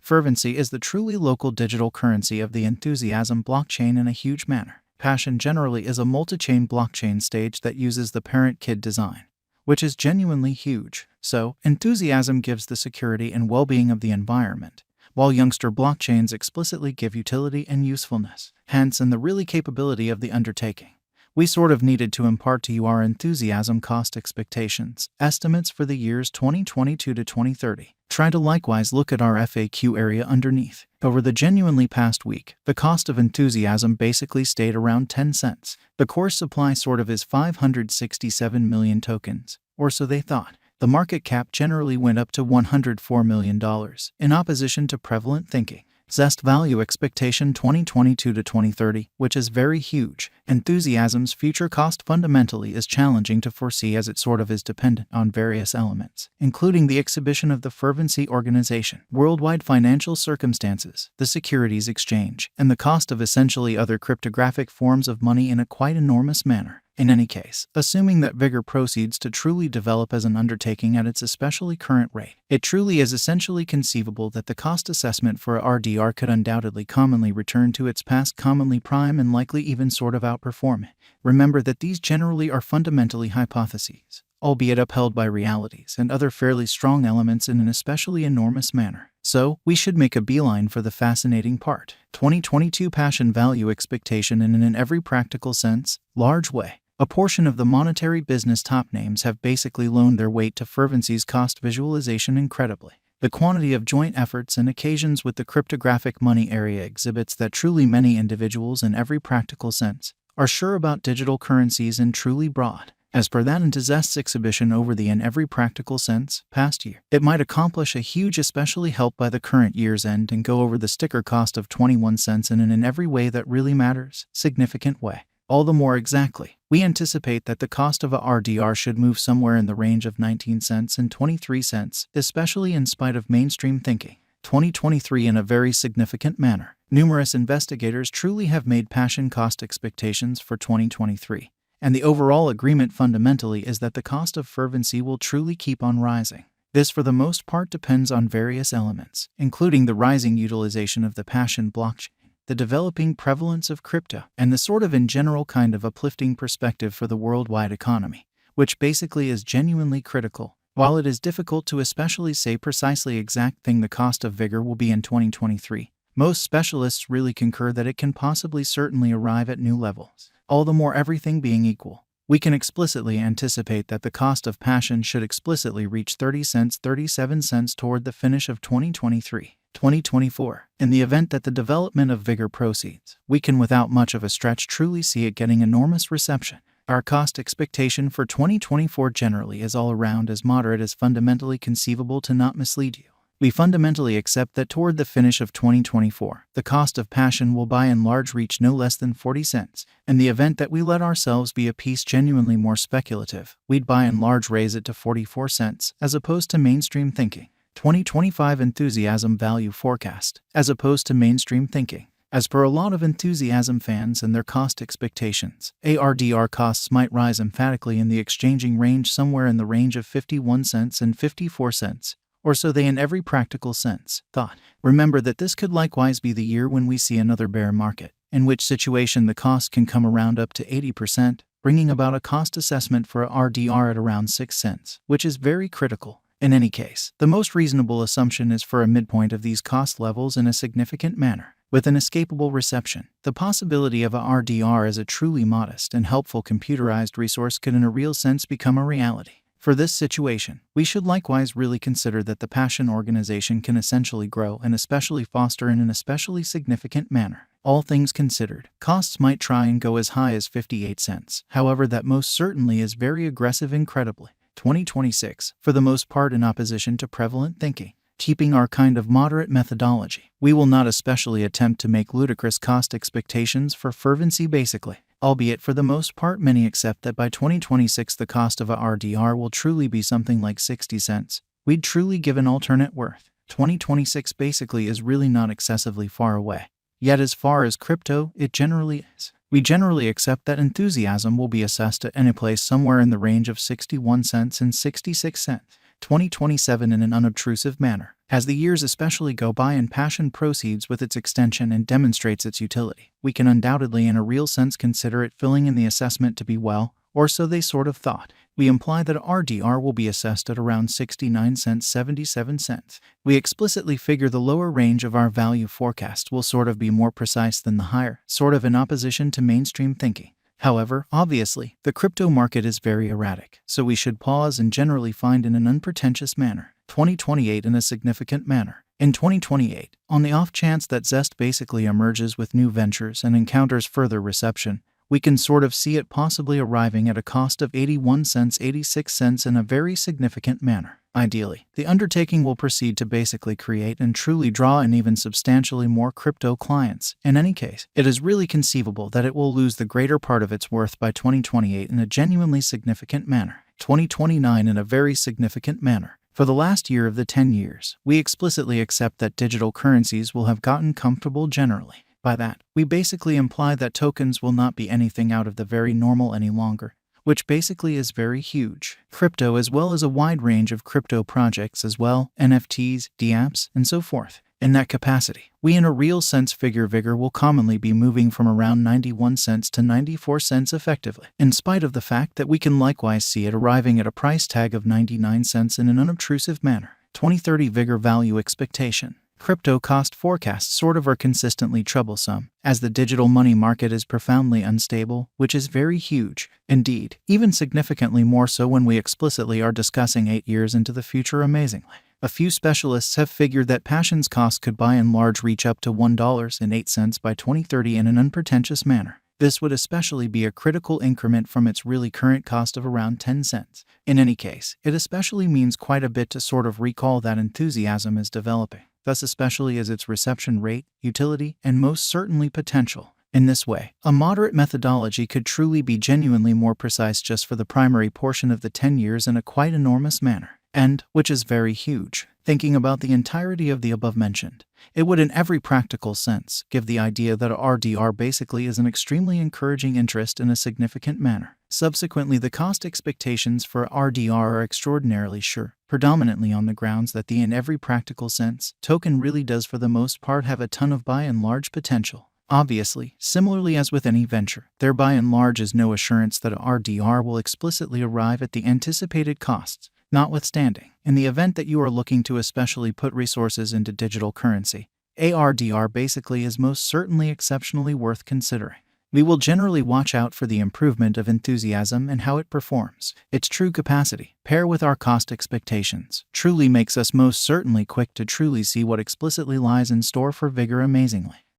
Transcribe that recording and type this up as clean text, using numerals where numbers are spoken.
Fervency is the truly local digital currency of the enthusiasm blockchain in a huge manner. Passion generally is a multi-chain blockchain stage that uses the parent-kid design, which is genuinely huge. So, enthusiasm gives the security and well-being of the environment, while youngster blockchains explicitly give utility and usefulness, hence and the really capability of the undertaking. We sort of needed to impart to you our enthusiasm cost expectations, estimates for the years 2022 to 2030. Try to likewise look at our FAQ area underneath. Over the genuinely past week, the cost of enthusiasm basically stayed around 10 cents. The core supply sort of is 567 million tokens, or so they thought. The market cap generally went up to $104 million, in opposition to prevalent thinking. Zest value expectation 2022 to 2030, which is very huge. Enthusiasm's future cost fundamentally is challenging to foresee as it sort of is dependent on various elements, including the exhibition of the Fervency organization, worldwide financial circumstances, the securities exchange, and the cost of essentially other cryptographic forms of money in a quite enormous manner. In any case, assuming that Vigor proceeds to truly develop as an undertaking at its especially current rate, it truly is essentially conceivable that the cost assessment for a Ardr could undoubtedly commonly return to its past commonly prime and likely even sort of outperform it. Remember that these generally are fundamentally hypotheses, albeit upheld by realities and other fairly strong elements in an especially enormous manner. So, we should make a beeline for the fascinating part. 2022 passion value expectation in an every practical sense, large way. A portion of the monetary business top names have basically loaned their weight to Fervency's cost visualization incredibly. The quantity of joint efforts and occasions with the cryptographic money area exhibits that truly many individuals in every practical sense are sure about digital currencies in truly broad. As per that into Zest's exhibition over the in every practical sense, past year, it might accomplish a huge especially helped by the current year's end and go over the sticker cost of 21 cents in an in every way that really matters, significant way. All the more exactly, we anticipate that the cost of a Ardr should move somewhere in the range of 19 cents and 23 cents, especially in spite of mainstream thinking. 2023 in a very significant manner. Numerous investigators truly have made passion cost expectations for 2023. And the overall agreement fundamentally is that the cost of fervency will truly keep on rising. This for the most part depends on various elements, including the rising utilization of the passion blockchain, the developing prevalence of crypto, and the sort of in general kind of uplifting perspective for the worldwide economy, which basically is genuinely critical. While it is difficult to especially say precisely exact thing the cost of Vigor will be in 2023, most specialists really concur that it can possibly certainly arrive at new levels. All the more everything being equal, we can explicitly anticipate that the cost of passion should explicitly reach 30 cents 37 cents toward the finish of 2023-2024. In the event that the development of Vigor proceeds, we can without much of a stretch truly see it getting enormous reception. Our cost expectation for 2024 generally is all around as moderate as fundamentally conceivable to not mislead you. We fundamentally accept that toward the finish of 2024, the cost of passion will by and large reach no less than 40 cents. In the event that we let ourselves be a piece genuinely more speculative, we'd by and large raise it to 44 cents, as opposed to mainstream thinking. 2025 enthusiasm value forecast, as opposed to mainstream thinking. As per a lot of enthusiasm fans and their cost expectations, Ardr costs might rise emphatically in the exchanging range somewhere in the range of 51 cents and 54 cents. Or so they in every practical sense thought. Remember that this could likewise be the year when we see another bear market, in which situation the cost can come around up to 80%, bringing about a cost assessment for a Ardr at around 6 cents, which is very critical. In any case, the most reasonable assumption is for a midpoint of these cost levels in a significant manner, with an escapable reception. The possibility of a Ardr as a truly modest and helpful computerized resource could in a real sense become a reality. For this situation, we should likewise really consider that the passion organization can essentially grow and especially foster in an especially significant manner. All things considered, costs might try and go as high as 58 cents. However, that most certainly is very aggressive incredibly. 2026, for the most part in opposition to prevalent thinking. Keeping our kind of moderate methodology, we will not especially attempt to make ludicrous cost expectations for fervency basically. Albeit for the most part many accept that by 2026 the cost of a Ardr will truly be something like 60 cents. We'd truly give an alternate worth. 2026 basically is really not excessively far away. Yet as far as crypto, it generally is. We generally accept that enthusiasm will be assessed at any place somewhere in the range of 61 cents and 66 cents. 2027 in an unobtrusive manner. As the years especially go by and Passion proceeds with its extension and demonstrates its utility, we can undoubtedly in a real sense consider it filling in the assessment to be well, or so they sort of thought. We imply that Ardr will be assessed at around 69 cents 77 cents. We explicitly figure the lower range of our value forecast will sort of be more precise than the higher, sort of in opposition to mainstream thinking. However, obviously, the crypto market is very erratic, so we should pause and generally find in an unpretentious manner 2028 in a significant manner. In 2028, on the off chance that Zest basically emerges with new ventures and encounters further reception, we can sort of see it possibly arriving at a cost of 81 cents 86 cents in a very significant manner. Ideally, the undertaking will proceed to basically create and truly draw in even substantially more crypto clients. In any case, it is really conceivable that it will lose the greater part of its worth by 2028 in a genuinely significant manner, 2029 in a very significant manner. For the last year of the 10 years, we explicitly accept that digital currencies will have gotten comfortable generally. By that, we basically imply that tokens will not be anything out of the very normal any longer, which basically is very huge. Crypto as well as a wide range of crypto projects as well, NFTs, dApps, and so forth. In that capacity, we in a real sense figure vigor will commonly be moving from around 91 cents to 94 cents effectively, in spite of the fact that we can likewise see it arriving at a price tag of 99 cents in an unobtrusive manner. 2030 vigor value expectation. Crypto cost forecasts sort of are consistently troublesome, as the digital money market is profoundly unstable, which is very huge. Indeed, even significantly more so when we explicitly are discussing 8 years into the future amazingly. A few specialists have figured that Passion's cost could by and large reach up to $1.08 by 2030 in an unpretentious manner. This would especially be a critical increment from its really current cost of around 10 cents. In any case, it especially means quite a bit to sort of recall that enthusiasm is developing, thus especially as its reception rate, utility, and most certainly potential. In this way, a moderate methodology could truly be genuinely more precise just for the primary portion of the 10 years in a quite enormous manner, and, which is very huge, thinking about the entirety of the above-mentioned, it would in every practical sense give the idea that Ardr basically is an extremely encouraging interest in a significant manner. Subsequently, the cost expectations for Ardr are extraordinarily sure, predominantly on the grounds that the in every practical sense token really does for the most part have a ton of by and large potential. Obviously, similarly as with any venture, there by and large is no assurance that Ardr will explicitly arrive at the anticipated costs. Notwithstanding, in the event that you are looking to especially put resources into digital currency, Ardr basically is most certainly exceptionally worth considering. We will generally watch out for the improvement of enthusiasm and how it performs. Its true capacity, pair with our cost expectations, truly makes us most certainly quick to truly see what explicitly lies in store for vigor amazingly.